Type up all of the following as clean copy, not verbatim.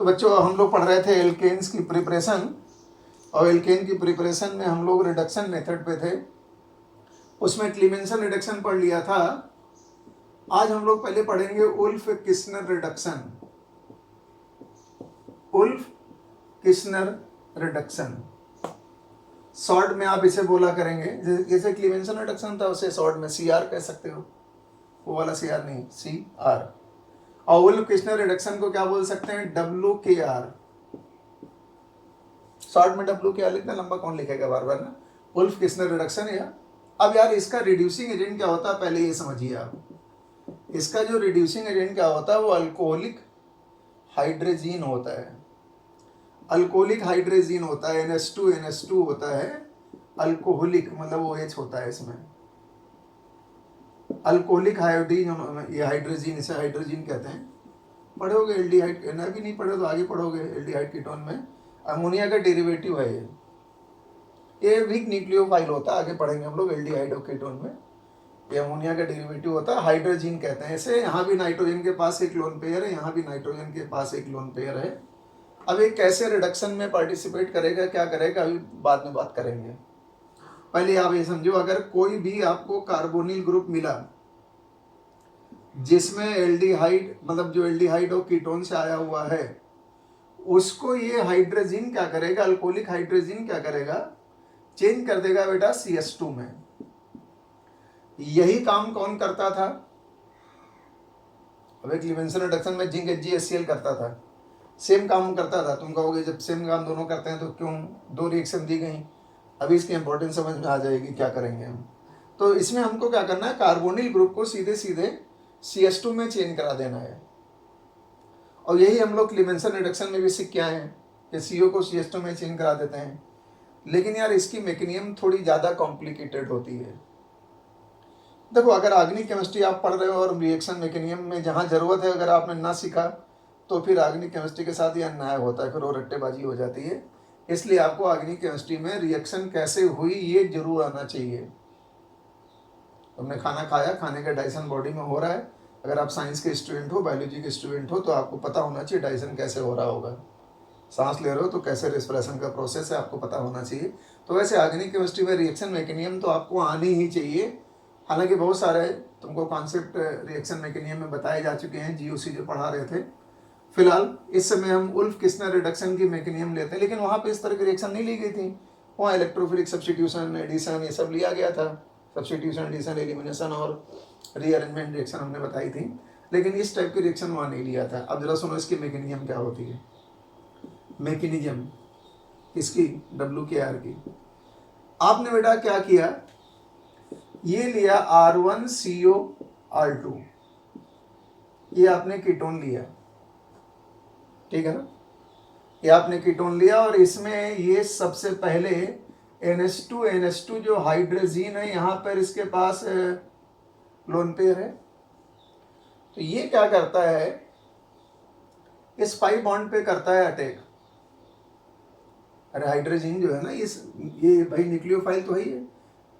तो बच्चों हम लोग पढ़ रहे थे एल्केन्स की प्रिपरेशन, और एल्केन की प्रिपरेशन में हम लोग रिडक्शन मेथड पे थे, उसमें क्लीमेंसन रिडक्शन पढ़ लिया था। आज हम लोग पहले पढ़ेंगे Wolff Kishner reduction. Wolff Kishner reduction short में आप इसे बोला करेंगे, जैसे क्लीमेंसन रिडक्शन था उसे शॉर्ट में CR कह सकते हो, वो वाला CR नहीं, CR। और उल्फ किस्नर रिडक्शन को क्या बोल सकते हैं, WKR। शॉर्ट में WKR लिखना, लंबा कौन लिखेगा बार बार ना। उल्फ किस्नर रिडक्शन या अब यार इसका रिड्यूसिंग एजेंट क्या होता है पहले ये समझिए आप। इसका जो रिड्यूसिंग एजेंट क्या होता है वो अल्कोहलिक हाइड्रोजीन होता है। अल्कोहलिक हाइड्रोजीन होता है, NH2 होता है। अल्कोहलिक मतलब OH होता है इसमें। अल्कोहलिक हाइड्रोजीन, ये हाइड्रोजीन, इसे हाइड्रोजीन कहते हैं। पढ़ोगे एल्डिहाइड, ना भी नहीं पढ़े तो आगे पढ़ोगे। एल्डिहाइड कीटोन में अमोनिया का डेरिवेटिव है ये वीक न्यूक्लियोफाइल होता है, आगे पढ़ेंगे हम लोग एल्डिहाइड और कीटोन में। ये अमोनिया का डेरिवेटिव होता है, हाइड्रोजीन कहते हैं इसे। यहाँ भी नाइट्रोजन के पास एक लोन पेयर है, यहाँ भी नाइट्रोजन के पास एक लोन पेयर है। अब ये कैसे रिडक्शन में पार्टिसिपेट करेगा, क्या करेगा, अभी बाद में बात करेंगे। पहले आप ये समझो, अगर कोई भी आपको कार्बोनिल ग्रुप मिला जिसमें एल्डिहाइड, मतलब जो एल्डिहाइड और कीटोन से आया हुआ है, उसको ये हाइड्रोजीन क्या करेगा, अल्कोहलिक हाइड्रोजीन क्या करेगा, चेंज कर देगा बेटा CH2 में। यही काम कौन करता था, अब क्लीमेंसन रिडक्शन में जिंक HgHCl करता था, सेम काम करता था। तुम कहोगे जब सेम काम दोनों करते हैं तो क्यों दो रिएक्शन दी गई। अभी इसकी इंपॉर्टेंस समझ में आ जाएगी, क्या करेंगे हम। तो इसमें हमको क्या करना है, कार्बोनिल ग्रुप को सीधे सीधे CH2 में चेंज करा देना है। और यही हम लोग क्लीमेंसन रिडक्शन में भी सीख के आए हैं कि CO को CH2 में चेंज करा देते हैं। लेकिन यार इसकी मैकेनिज्म थोड़ी ज़्यादा कॉम्प्लिकेटेड होती है। देखो, अगर ऑर्गेनिक केमिस्ट्री आप पढ़ रहे हो और रिएक्शन मैकेनिज्म में जहाँ ज़रूरत है अगर आपने ना सीखा तो फिर ऑर्गेनिक केमिस्ट्री के साथ यह अन्याय होता है, फिर वो रट्टेबाजी हो जाती है। इसलिए आपको ऑर्गेनिक केमिस्ट्री में रिएक्शन कैसे हुई ये जरूर आना चाहिए। तुमने खाना खाया, खाने का डाइजेशन बॉडी में हो रहा है। अगर आप साइंस के स्टूडेंट हो, बायोलॉजी के स्टूडेंट हो, तो आपको पता होना चाहिए डाइजेशन कैसे हो रहा होगा। सांस ले रहे हो तो कैसे रेस्पिरेशन का प्रोसेस है आपको पता होना चाहिए। तो वैसे ऑर्गेनिक केमिस्ट्री में रिएक्शन मैकेनिज्म तो आपको आनी ही चाहिए। हालांकि बहुत सारे तुमको कॉन्सेप्ट रिएक्शन मैकेनिज्म में बताए जा चुके हैं, GOC जो पढ़ा रहे थे। फिलहाल इस समय हम उल्फ किस्नर रिडक्शन की मैकेनिज्म लेते हैं, लेकिन वहाँ पे इस तरह की रिएक्शन नहीं ली गई थी। वहाँ इलेक्ट्रोफिलिक सब्स्टिट्यूशन, एडिशन, ये सब लिया गया था। सब्स्टिट्यूशन, एडिशन, एलिमिनेशन और रीअरेंजमेंट रिएक्शन हमने बताई थी, लेकिन इस टाइप की रिएक्शन वहाँ नहीं लिया था। अब जरा सुनो इसकी मैकेनिज्म क्या होती है। मैकेनिज्म इसकी WKR की, आपने बेटा क्या किया, ये लिया R1CO R2, ये आपने कीटोन लिया, ठीक है ना। ये आपने कीटोन लिया और इसमें ये सबसे पहले NH2 जो हाइड्रोजीन है यहाँ पर इसके पास लोन पेयर है। तो ये क्या करता है, इस पाई बॉन्ड पे करता है अटैक। अरे हाइड्रोजीन जो है ना, ये भाई न्यूक्लियोफाइल तो ही है,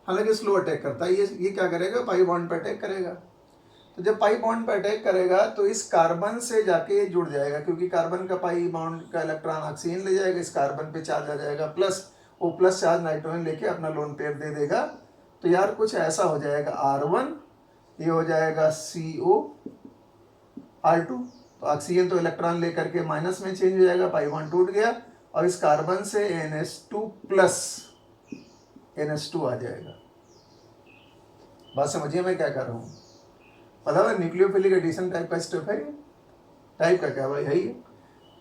हालांकि स्लो अटैक करता है। ये क्या करेगा, पाई बॉन्ड पे अटैक करेगा। तो जब पाई बॉन्ड पे अटैक करेगा तो इस कार्बन से जाके जुड़ जाएगा, क्योंकि कार्बन का पाई बॉन्ड का इलेक्ट्रॉन ऑक्सीजन ले जाएगा, इस कार्बन पे चार्ज आ जाएगा प्लस, वो प्लस चार्ज नाइट्रोजन लेके अपना लोन पेयर दे देगा। तो यार कुछ ऐसा हो जाएगा, R1, ये हो जाएगा CO R2। तो ऑक्सीजन तो इलेक्ट्रॉन लेकर के माइनस में चेंज हो जाएगा, पाई बॉन्ड टूट गया और इस कार्बन से NH2 प्लस NH2 आ जाएगा। बात समझिए मैं क्या कर रहा हूँ, पता है न्यूक्लियोफिलिक एडिशन टाइप का स्टेप है। टाइप का क्या भाई, है ही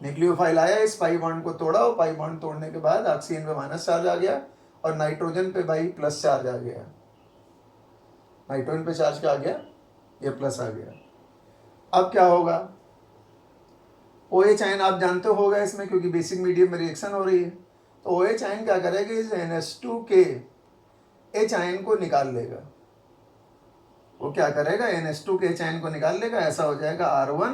न्यूक्लियोफाइल आया, इस पाई बॉन्ड को तोड़ा, और पाई बॉन्ड तोड़ने के बाद ऑक्सीजन पे माइनस चार्ज आ गया और नाइट्रोजन पे भाई प्लस चार्ज आ गया। नाइट्रोजन पे चार्ज क्या आ गया, ये प्लस आ गया। अब क्या होगा, OH आयन आप जानते होगा इसमें, क्योंकि बेसिक मीडियम में रिएक्शन हो रही है। तो OH आयन क्या करेगा, इस NH2 के H आयन को निकाल लेगा। वो क्या करेगा, NH2 के H आयन को निकाल लेगा। ऐसा हो जाएगा R1,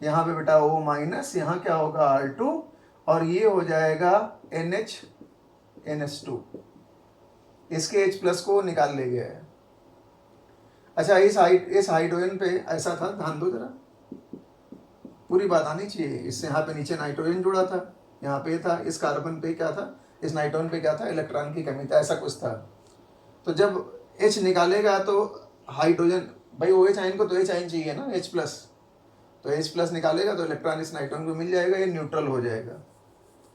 यहाँ पे बेटा O माइनस, यहाँ क्या होगा R2, और ये हो जाएगा NH2, इसके H प्लस को निकाल ले गया है। अच्छा, इस हाइड्रोजन पे ऐसा था, ध्यान दो जरा, पूरी बात आनी चाहिए। इससे यहाँ पे नीचे नाइट्रोजन जुड़ा था, यहाँ पे था, इस कार्बन पे क्या था, इस नाइट्रोजन पे क्या था, इलेक्ट्रॉन की कमी था, ऐसा कुछ था। तो जब H निकालेगा तो हाइड्रोजन, भाई OH आयन को तो H आयन चाहिए ना, H प्लस, तो H प्लस निकालेगा तो इलेक्ट्रॉन इस नाइट्रोजन को मिल जाएगा, ये न्यूट्रल हो जाएगा।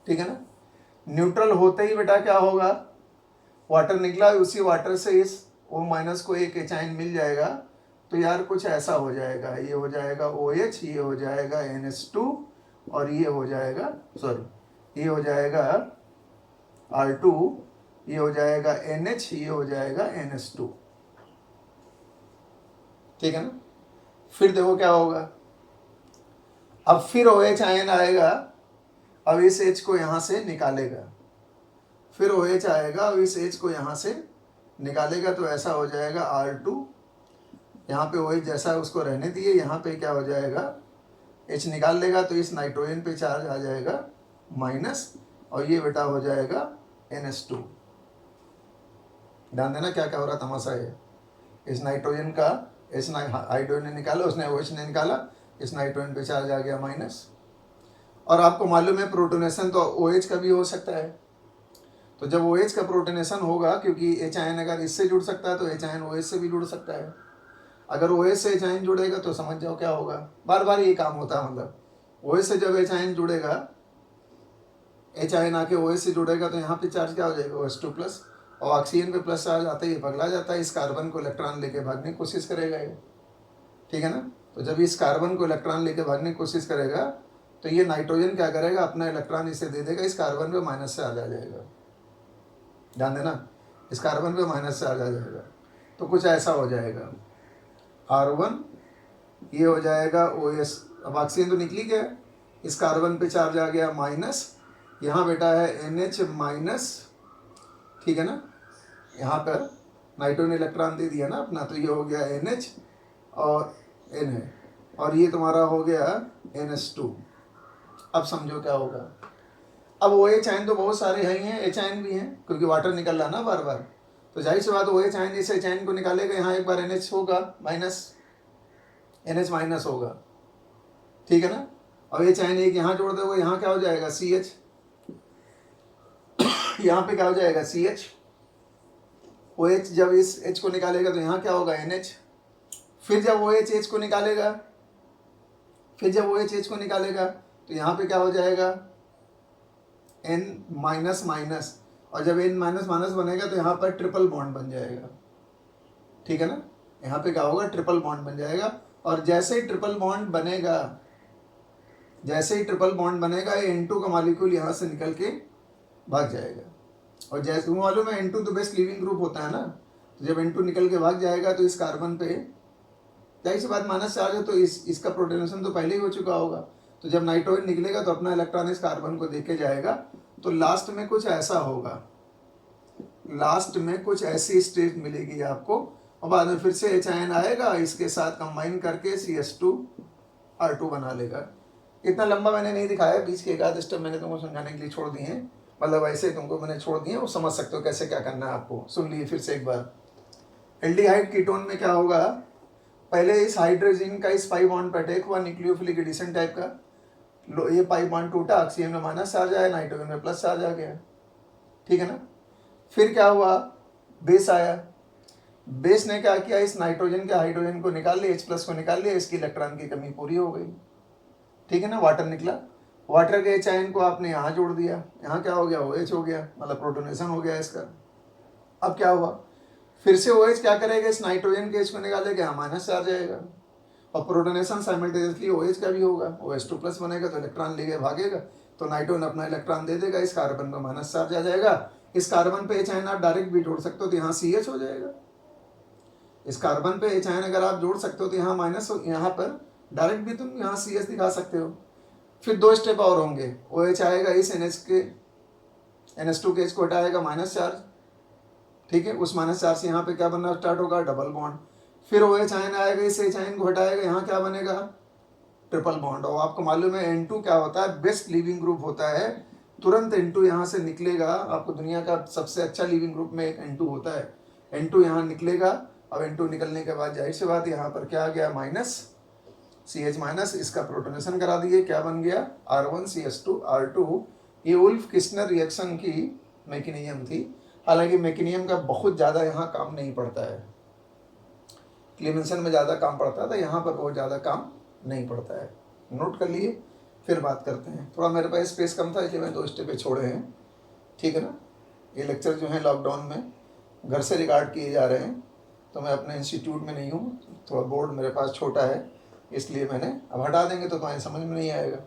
ठीक है ना। न्यूट्रल होते ही बेटा क्या होगा, वाटर निकला, उसी वाटर से इस O माइनस को एक H आयन मिल जाएगा। तो यार कुछ ऐसा हो जाएगा, ये हो जाएगा OH, ये हो जाएगा NH2, और ये हो जाएगा, सॉरी, ये हो जाएगा R2, ये हो जाएगा NH, ये हो जाएगा NH2। ठीक है ना। फिर देखो क्या होगा, अब फिर OH आयन आएगा, अब इस H को यहाँ से निकालेगा, फिर OH आएगा, अब इस H को यहाँ से निकालेगा, तो ऐसा हो जाएगा R2, यहाँ पे OH जैसा है उसको रहने दिए, यहाँ पे क्या हो जाएगा, H निकाल लेगा तो इस नाइट्रोजन पे चार्ज आ जाएगा माइनस, और ये बेटा हो जाएगा NH2। ध्यान देना क्या क्या हो रहा तमाशा है। इस नाइट्रोजन का इस हाइड्रोजन ने निकाला, उसने OH ने निकाला, इस नाइट्रोजन पे चार्ज आ गया माइनस। और आपको मालूम है प्रोटोनेशन तो OH का भी हो सकता है। तो जब OH का प्रोटोनेशन होगा, क्योंकि H आयन अगर इससे जुड़ सकता है तो H आयन OH से भी जुड़ सकता है। अगर OH से H आयन जुड़ेगा तो समझ जाओ क्या होगा, बार बार ये काम होता है। मतलब OH से जब H आयन जुड़ेगा, H आयन आके OH से जुड़ेगा तो यहाँ पे चार्ज क्या हो जाएगा, OH2 प्लस, और ऑक्सीजन पे प्लस चार्ज आता ही पगला जाता है, इस कार्बन को इलेक्ट्रॉन लेके भागने की कोशिश करेगा ये। ठीक है ना। तो जब इस कार्बन को इलेक्ट्रॉन लेके भागने की कोशिश करेगा तो ये नाइट्रोजन क्या करेगा, अपना इलेक्ट्रॉन इसे दे देगा, इस कार्बन पे माइनस से चार्ज आ जाएगा। ध्यान देना, इस कार्बन पे माइनस से चार्ज आ जाएगा। तो कुछ ऐसा हो जाएगा, R1, ये हो जाएगा OS, अब ऑक्सीजन तो निकली गया, इस कार्बन पे चार्ज आ गया माइनस, यहाँ बेटा है NH माइनस। ठीक है ना, यहाँ पर नाइट्रोजन इलेक्ट्रॉन दे दिया ना अपना, तो ये हो गया NH और N है, और ये तुम्हारा हो गया NH2। अब समझो क्या होगा, अब OH आयन तो बहुत सारे हैं, H आयन भी हैं, क्योंकि वाटर निकल रहा ना बार बार, तो जाहिर सी बात OH आयन इस H आयन को निकालेगा, यहाँ एक बार NH होगा माइनस, NH माइनस होगा। ठीक है ना। अब H आयन एक यहाँ जोड़ दोगे, यहाँ क्या हो जाएगा CH, यहाँ पे क्या हो जाएगा CH। OH जब इस H को निकालेगा तो यहाँ क्या होगा NH, फिर जब OH H को निकालेगा, फिर जब OH H को निकालेगा तो यहाँ पे क्या हो जाएगा N माइनस माइनस, और जब N माइनस माइनस बनेगा तो यहाँ पर ट्रिपल बॉन्ड बन जाएगा। ठीक है ना, यहाँ पे क्या होगा, ट्रिपल बॉन्ड बन जाएगा, और जैसे ही ट्रिपल बॉन्ड बनेगा, जैसे ही ट्रिपल बॉन्ड बनेगा, ये N2 का मॉलिक्यूल यहाँ से निकल के भाग जाएगा। और जैसे मालूम है N2 तो बेस्ट लिविंग ग्रुप होता है ना, तो जब N2 निकल के भाग जाएगा तो इस कार्बन पे जाहिर सी बात माइनस चार्ज है, तो इसका प्रोटोनेशन तो पहले ही हो चुका होगा। तो जब नाइट्रोजन निकलेगा तो अपना इलेक्ट्रॉन इस कार्बन को देके जाएगा, तो लास्ट में कुछ ऐसा होगा, लास्ट में कुछ ऐसी स्टेट मिलेगी आपको, और बाद में फिर से H आयन आएगा, इसके साथ कंबाइन करके CH2R2 बना लेगा। इतना लंबा मैंने नहीं दिखाया, बीच के एक आध स्टेप मैंने तुमको समझाने के लिए छोड़ दिए हैं, मतलब ऐसे तुमको मैंने छोड़ दिए, वो समझ सकते हो कैसे क्या करना है आपको। सुन लिए फिर से एक बार, एल्डिहाइड कीटोन में क्या होगा, पहले इस हाइड्रोजन का इस पाई बॉन्ड पर अटैक हुआ, न्यूक्लियोफिलिक एडिशन टाइप का, ये पाई बॉन्ड टूटा, ऑक्सीजन में माइनस चार्ज आया, नाइट्रोजन में प्लस चार्ज आ गया। ठीक है ना। फिर क्या हुआ, बेस आया, बेस ने क्या किया, इस नाइट्रोजन के हाइड्रोजन को निकाल लिया, H प्लस को निकाल लिया, इसकी इलेक्ट्रॉन की कमी पूरी हो गई। ठीक है ना। वाटर निकला, वाटर के H आयन को आपने यहाँ जोड़ दिया, यहाँ क्या हो गया, OH हो गया, मतलब प्रोटोनेशन हो गया इसका। अब क्या हुआ, फिर से OH क्या करेगा, इस नाइट्रोजन के H को निकालेगा, यहाँ माइनस चार्ज आएगा, और प्रोटोनेशन साइमल्टेनियसली OH का भी होगा, OH2 प्लस बनेगा तो इलेक्ट्रॉन लेके भागेगा, तो नाइट्रोजन अपना इलेक्ट्रॉन दे देगा, इस कार्बन पर माइनस चार्ज आ जाएगा, इस कार्बन पे H आयन आप डायरेक्ट भी जोड़ सकते हो तो यहाँ CH हो जाएगा। इस कार्बन पे H आयन अगर आप जोड़ सकते हो तो यहाँ माइनस, यहाँ पर डायरेक्ट भी तुम यहाँ CH दिखा सकते हो। फिर दो स्टेप और होंगे, OH आएगा, इस NH2 के H को हटाएगा, माइनस चार्ज। ठीक है, उस माइनस चार्ज से यहाँ पे क्या बनना स्टार्ट होगा, डबल बॉन्ड। फिर OH आयन आएगा, इस H आयन को हटाएगा, यहाँ क्या बनेगा, ट्रिपल बॉन्ड। और आपको मालूम है N2 क्या होता है, बेस्ट लिविंग ग्रुप होता है, तुरंत N2 यहाँ से निकलेगा। आपको दुनिया का सबसे अच्छा लिविंग ग्रुप में एक N2 होता है, N2 यहाँ निकलेगा। अब N2 निकलने के बाद जाहिर सी बात यहाँ पर क्या आ गया, माइनस, CH माइनस, इसका प्रोटोनेशन करा दिए, क्या बन गया R1CH2R2। ये वुल्फ किस्नर रिएक्शन की मैकेनिज्म थी। हालांकि मैकेनिज्म का बहुत ज़्यादा यहाँ काम नहीं पड़ता है, क्लीमेंसन में ज़्यादा काम पड़ता था, यहाँ पर बहुत ज़्यादा काम नहीं पड़ता है। नोट कर लिए, फिर बात करते हैं। थोड़ा मेरे पास स्पेस कम था इसलिए मैं 2 स्टेप पे छोड़े हैं, ठीक है ना। ये लेक्चर जो है लॉकडाउन में घर से रिकॉर्ड किए जा रहे हैं, तो मैं अपने इंस्टीट्यूट में नहीं हूँ, थोड़ा बोर्ड मेरे पास छोटा है, इसलिए मैंने, अब हटा देंगे तो तुम्हें समझ में नहीं आएगा,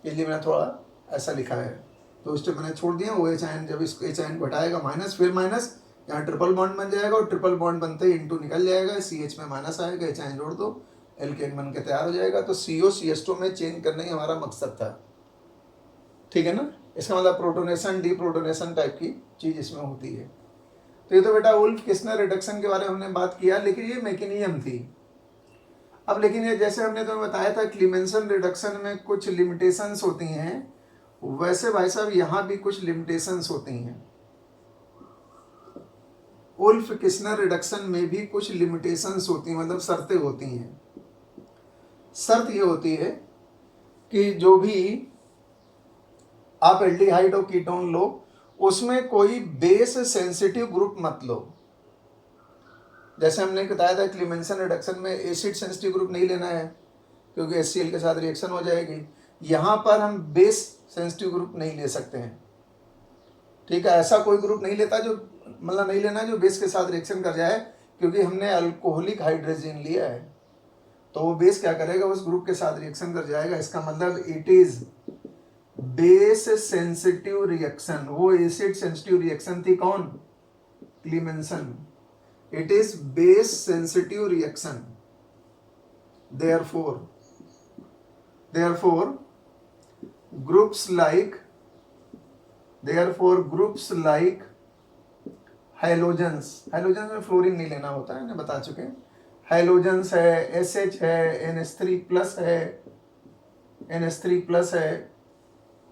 इसलिए मैंने थोड़ा ऐसा लिखा है। 2 स्टेप मैंने छोड़ दिया। वो H जब इसको H घटाएगा माइनस, फिर माइनस, यहाँ ट्रिपल बॉन्ड बन जाएगा और ट्रिपल बॉन्ड बनते ही इंटू निकल जाएगा, CH में माइनस आएगा, H जोड़ दो, एल्केन बन के तैयार हो जाएगा। तो CO CH2 में चेंज करने ही हमारा मकसद था, ठीक है ना। इसका मतलब प्रोटोनेशन डीप्रोटोनेशन टाइप की चीज़ इसमें होती है। तो ये तो बेटा वुल्फ किस्नर रिडक्शन के बारे में हमने बात किया, लेकिन ये मैकेनिज्म थी। अब लेकिन ये जैसे हमने तुम्हें बताया था क्लीमेंसन रिडक्शन में कुछ लिमिटेशंस होती हैं, वैसे भाई साहब यहाँ भी कुछ लिमिटेशंस होती हैं। वुल्फ किस्नर रिडक्शन में भी कुछ लिमिटेशंस होती हैं, मतलब शर्तें होती हैं। शर्त ये होती है कि जो भी आप एल्डिहाइड और कीटोन लो, उसमें कोई बेस सेंसिटिव ग्रुप मत लो। जैसे हमने बताया था क्लीमेंसन रिडक्शन में एसिड सेंसिटिव ग्रुप नहीं लेना है, क्योंकि HCl के साथ रिएक्शन हो जाएगी। यहाँ पर हम बेस सेंसिटिव ग्रुप नहीं ले सकते हैं, ठीक है। ऐसा कोई ग्रुप नहीं लेता जो, मतलब नहीं लेना जो बेस के साथ रिएक्शन कर जाए, क्योंकि हमने अल्कोहलिक हाइड्रोजन लिया है, तो वो बेस क्या करेगा, उस ग्रुप के साथ रिएक्शन कर जाएगा। इसका मतलब it is base sensitive reaction. वो एसिड सेंसिटिव रिएक्शन थी कौन, Clemmensen. It is base sensitive reaction. therefore groups like halogens, halogens में फ्लोरीन नहीं लेना होता है, मैं बता चुके। हैलोजेंस है, SH है, NH3 प्लस है, NH3 प्लस है,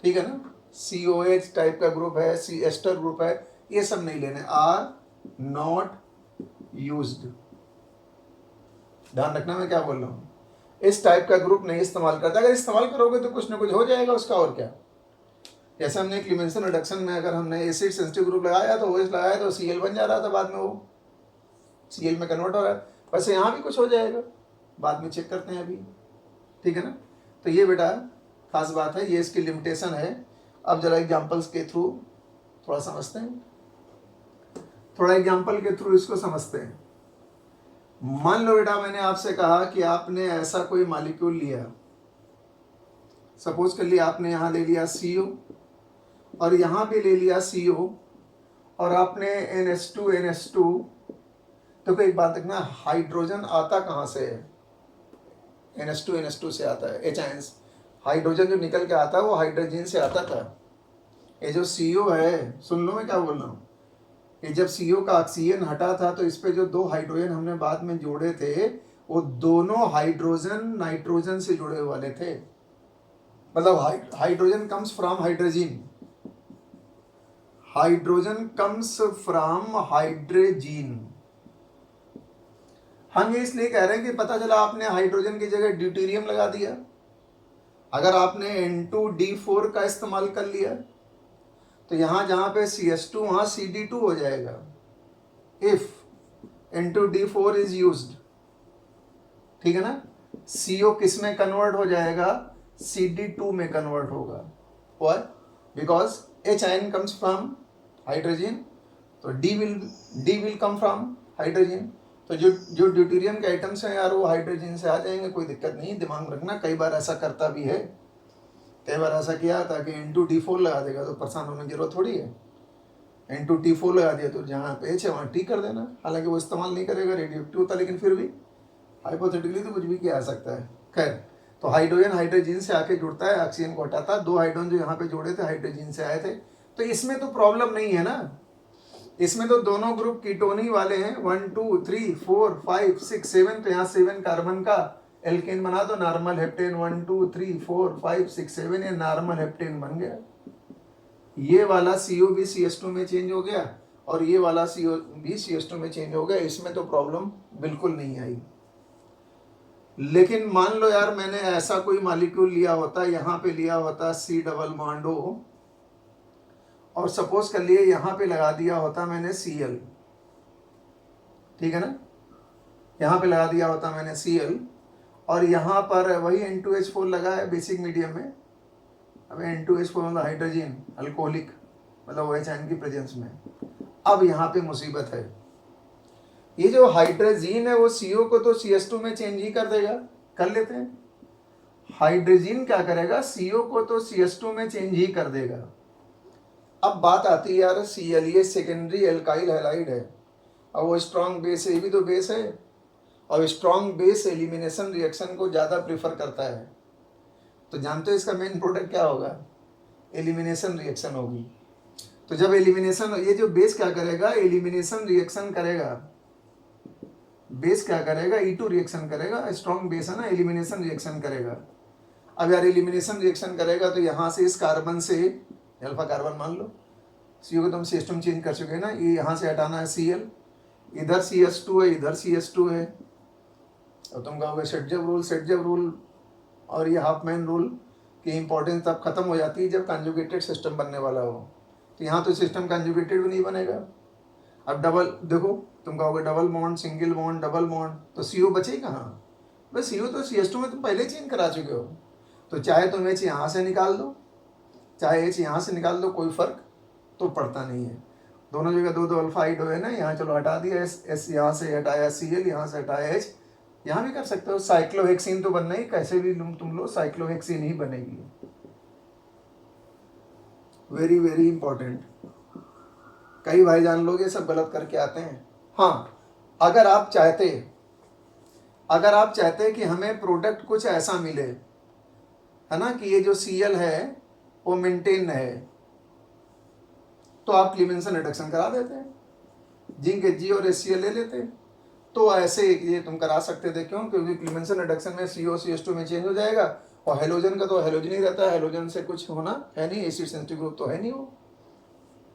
ठीक है ना। COH टाइप का ग्रुप है, C एस्टर ग्रुप है, ये सब नहीं लेने, आर नॉट यूज्ड। ध्यान रखना मैं क्या बोल रहा हूँ, इस टाइप का ग्रुप नहीं इस्तेमाल करता। अगर इस्तेमाल करोगे तो कुछ ना कुछ हो जाएगा उसका, और क्या। जैसे हमने क्लीमेंसन रिडक्शन में अगर हमने एसिड सेंसिटिव ग्रुप लगाया तो OH लगाया तो Cl बन जा रहा था, बाद में वो Cl में कन्वर्ट हो रहा है। वैसे यहाँ भी कुछ हो जाएगा, बाद में चेक करते हैं अभी, ठीक है ना। तो ये बेटा खास बात है, ये इसकी लिमिटेशन है। अब जरा एग्जाम्पल्स के थ्रू थोड़ा समझते हैं, थोड़ा एग्जाम्पल के थ्रू इसको समझते हैं। मान लो बेटा मैंने आपसे कहा कि आपने ऐसा कोई मॉलिक्यूल लिया, सपोज कर लिया आपने यहाँ ले लिया CO और यहाँ भी ले लिया CO, और आपने NH2 तो एक बात देखना, हाइड्रोजन आता कहाँ से है, NH2 से आता है। H आयंस हाइड्रोजन जो निकल के आता है वो हाइड्रोजन से आता था। ये जो CO है, सुन लो मैं क्या बोल रहा हूँ, ये जब CO का ऑक्सीजन हटा था तो इस पे जो 2 हाइड्रोजन हमने बाद में जोड़े थे, वो दोनों हाइड्रोजन नाइट्रोजन से जुड़े वाले थे। मतलब hydrogen comes from hydrogen, hydrogen comes from hydrogen. हम ये इसलिए कह रहे हैं कि पता चला आपने हाइड्रोजन की जगह ड्यूटेरियम लगा दिया। अगर आपने N2D4 का इस्तेमाल कर लिया तो यहाँ जहाँ पे CH2 वहाँ CD2 हो जाएगा, इफ N2D4 इज यूज्ड, ठीक है ना। CO किस में कन्वर्ट हो जाएगा, CD2 में कन्वर्ट होगा। Why? Because H ion comes from hydrogen, तो D will come from hydrogen. तो जो ड्यूटेरियम के आइटम्स हैं यार वो हाइड्रोजन से आ जाएंगे, कोई दिक्कत नहीं, दिमाग रखना। कई बार ऐसा करता भी है, कई बार ऐसा किया था कि N2D4 लगा देगा तो परेशान होने की जरूरत थोड़ी है। N2T4 लगा दिया तो जहाँ पे H है वहाँ T कर देना। हालांकि वो इस्तेमाल नहीं करेगा, रेडियो एक्टिव होता, लेकिन फिर भी हाइपोथेटिकली तो कुछ भी किया जा सकता है। खैर, तो हाइड्रोजन हाइड्रोजन से आके जुड़ता है, ऑक्सीजन को हटाता है। 2 हाइड्रोजन जो यहाँ पे जोड़े थे हाइड्रोजन से आए थे, तो इसमें तो प्रॉब्लम नहीं है ना। इसमें तो दोनों ग्रुप कीटोनी वाले हैं, 1 2 3 4 5 6 7, तो यहाँ 7 कार्बन का एल्केन बना दो, नॉर्मल हेप्टेन 1 2 3 4 5 6 7, ये नॉर्मल हेप्टेन बन गया। ये वाला CO भी CH2 में चेंज हो गया और ये वाला CO भी CH2 में चेंज हो गया। इसमें तो प्रॉब्लम बिल्कुल नहीं आई। लेकिन मान लो यार मैंने ऐसा कोई मॉलिक्यूल लिया होता, यहाँ पे लिया होता C डबल बॉन्ड O, और सपोज कर लिए यहाँ पे लगा दिया होता मैंने Cl, ठीक है ना, यहाँ पे लगा दिया होता मैंने Cl, और यहाँ पर वही N2H4 लगा है बेसिक मीडियम में। अब N2H4 मतलब हाइड्रोजन अल्कोहलिक, मतलब OH आयन की प्रेजेंस में। अब यहाँ पे मुसीबत है, ये जो हाइड्रोजन है वो CO को तो CH2 में चेंज ही कर देगा, कर लेते हैं। हाइड्रोजन क्या करेगा, CO को तो CH2 में चेंज ही कर देगा। अब बात आती है यार Cl, ये सेकेंडरी एल्काइल हैलाइड है, और वो स्ट्रॉन्ग बेस है, ये भी तो बेस है, और स्ट्रॉन्ग बेस एलिमिनेशन रिएक्शन को ज़्यादा प्रेफर करता है। तो जानते हो इसका मेन प्रोडक्ट क्या होगा, एलिमिनेशन रिएक्शन होगी। तो जब एलिमिनेशन, ये जो बेस क्या करेगा, एलिमिनेशन रिएक्शन करेगा। बेस क्या करेगा, E2 रिएक्शन करेगा, स्ट्रॉन्ग बेस है ना, एलिमिनेशन रिएक्शन करेगा। अब यार एलिमिनेशन रिएक्शन करेगा तो यहाँ से इस कार्बन से अल्फा कार्बन मान लो, CO को तो हम सिस्टम चेंज कर चुके हैं ना, ये यहाँ से हटाना है Cl, इधर CH2 है, इधर CH2 है। और तुम कहोगे सेटजेव रूल और ये हाफ मैन रूल की इंपॉर्टेंस तब खत्म हो जाती है जब कंजुगेटेड सिस्टम बनने वाला हो। तो यहाँ तो सिस्टम कंजुगेटेड भी नहीं बनेगा। अब डबल देखो, तुम कहोगे double bond, single bond, double bond, तो CO बचे कहाँ, बस CO तो CH2 में तुम पहले चेंज करा चुके हो। तो चाहे तुम H यहाँ से निकाल दो, चाहे H यहाँ से निकाल दो, कोई फर्क तो पड़ता नहीं है। दोनों जगह दो दो अल्फा हाइड है ना, यहाँ चलो हटा दिया S, यहाँ से हटाया Cl, यहाँ से हटाया H, यहाँ भी कर सकते हो। साइक्लोहेक्सीन तो बनना ही, कैसे भी तुम लो साइक्लोहेक्सीन ही बनेगी। वेरी वेरी इंपॉर्टेंट, कई भाईजान लोग ये सब गलत करके आते हैं। हाँ, अगर आप चाहते कि हमें प्रोडक्ट कुछ ऐसा मिले, है ना, कि ये जो Cl है वो मेंटेन है, तो आप क्लीमेंसन रिडक्शन करा देते हैं, जिंक Hg और HCl ले लेते हैं। तो ऐसे ये तुम करा सकते थे, क्यों, क्योंकि क्लीमेंसन रिडक्शन में CO CH2 में चेंज हो जाएगा, और हेलोजन का तो हेलोजन ही रहता है, हेलोजन से कुछ होना है नहीं, एसिड सेंसिटिव ग्रुप तो है नहीं वो,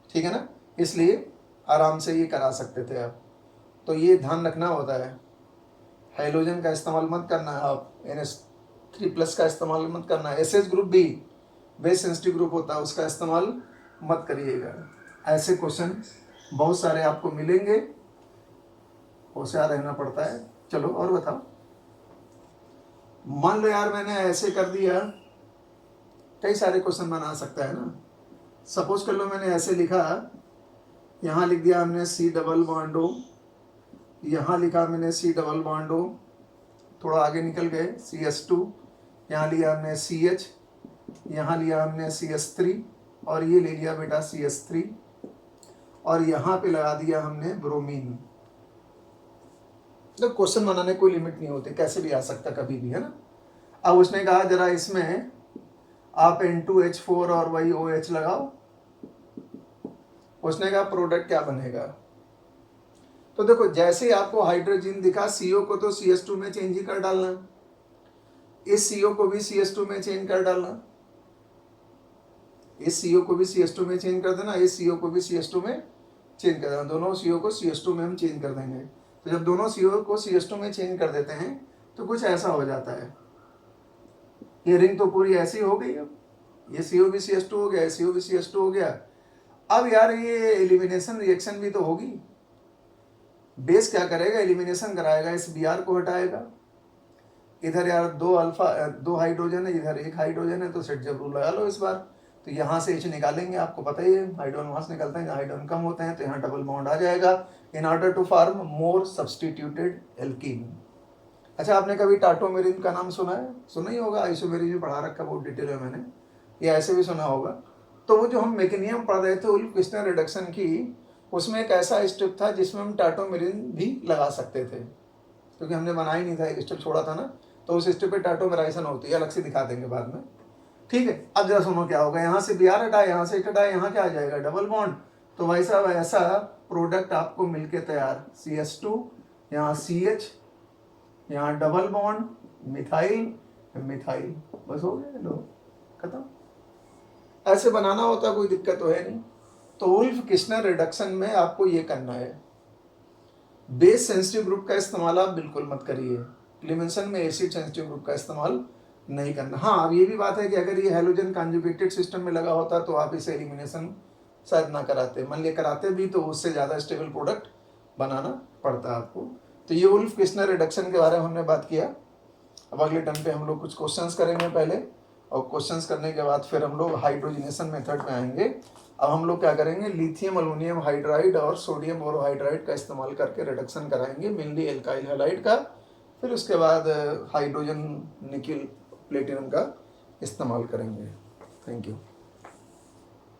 ठीक है ना, इसलिए आराम से ये करा सकते थे आप। तो ये ध्यान रखना होता है, हेलोजन का इस्तेमाल मत करना है आप, NH3+ का इस्तेमाल मत करना है, SH ग्रुप भी बेस सेंसिटिव ग्रुप होता है, उसका इस्तेमाल मत करिएगा। ऐसे क्वेश्चन बहुत सारे आपको मिलेंगे, होशियार रहना पड़ता है। चलो और बताओ, मान लो यार मैंने ऐसे कर दिया, कई सारे क्वेश्चन बना सकता है ना। सपोज कर लो मैंने ऐसे लिखा, यहाँ लिख दिया हमने C डबल बॉन्ड O, यहाँ लिखा मैंने C डबल बॉन्ड O, थोड़ा आगे निकल गए CH2, यहाँ लिया हमने CH, यहाँ लिया हमने CH3, और ये ले लिया बेटा CH3, और यहाँ पे लगा दिया हमने ब्रोमीन। तो क्वेश्चन बनाने कोई लिमिट नहीं होती, कैसे भी आ सकता कभी भी, है ना। अब उसने कहा जरा इसमें आप N2H4 और वही OH लगाओ, उसने कहा प्रोडक्ट क्या बनेगा। तो देखो, जैसे ही आपको हाइड्रोजन दिखा, CO को तो CH2 में चेंज ही कर डालना, इस CO को भी CH2 में चेंज कर डालना, इस CO को भी CH2 में चेंज कर देना, इस CO को भी CH2 में चेंज कर देना, दोनों CO को CH2 में हम चेंज कर देंगे। तो जब दोनों CO को CH2 में चेंज कर देते हैं तो कुछ ऐसा हो जाता है, ये रिंग तो पूरी ऐसी हो गई। अब ये CO भी CH2 हो गया, CO भी CH2 हो गया। अब यार ये एलिमिनेशन रिएक्शन भी तो होगी, बेस क्या करेगा, एलिमिनेशन कराएगा, इस Br को हटाएगा, इधर यार दो हाइड्रोजन है, इधर एक हाइड्रोजन है, तो सेट रूल लगा लो इस बार। तो यहाँ से H निकालेंगे, आपको पता ही है हाइड्रोजन वहाँ से निकलते हैं, जहाँ हाइड्रोजन कम होते हैं तो यहाँ डबल बॉन्ड आ जाएगा, in order to form more substituted alkene. अच्छा, आपने कभी टाटोमेरिन का नाम सुना है, सुना ही होगा, आइसोमेरिन भी पढ़ा रखा बहुत डिटेल में मैंने, ये ऐसे भी सुना होगा। तो वो जो हम मैकेनिज्म पढ़ रहे थे उल्फ-किस्टनर रिडक्शन की, उसमें एक ऐसा स्टेप था जिसमें हम टाटोमेरिन भी लगा सकते थे, क्योंकि हमने बनाया ही नहीं था, एक स्टेप छोड़ा था ना, तो उस स्टेप पे टाटोमेराइजेशन होती है, अलग से दिखा देंगे बाद में, ठीक है। अब जरा सुनो क्या होगा, यहाँ से Br हटाए, यहाँ से हटाए, यहाँ क्या आ जाएगा, डबल बॉन्ड। तो भाई साहब ऐसा प्रोडक्ट आपको मिलके तैयार, CH2, यहाँ CH, यहाँ डबल बॉन्ड, मिथाइल मिथाइल, बस हो गया, लो खत्म। ऐसे बनाना होता, कोई दिक्कत तो है नहीं। तो उल्फ-किस्टनर रिडक्शन में आपको ये करना है, बेस सेंसिटिव ग्रुप का इस्तेमाल आप बिल्कुल मत करिए, क्लेमेंसन में एसिड सेंसिटिव ग्रुप का इस्तेमाल नहीं करना। हाँ, अब ये भी बात है कि अगर ये हैलोजन कॉन्जुगेटेड सिस्टम में लगा होता तो आप इसे एलिमिनेशन शायद ना कराते, मान लिया कराते भी तो उससे ज़्यादा स्टेबल प्रोडक्ट बनाना पड़ता आपको। तो ये वुल्फ किस्नर रिडक्शन के बारे में हमने बात किया। अब अगले टर्न पे हम लोग कुछ क्वेश्चंस करेंगे पहले, और क्वेश्चंस करने के बाद फिर हम लोग हाइड्रोजनेशन मेथड में आएंगे। अब हम लोग क्या करेंगे, लिथियम अल्युमिनियम हाइड्राइड और सोडियम बोरोहाइड्राइड का इस्तेमाल करके रिडक्शन कराएंगे, मेनली एल्काइल हैलाइड का। फिर उसके बाद हाइड्रोजन निकिल प्लेटिनम का इस्तेमाल करेंगे। Thank you.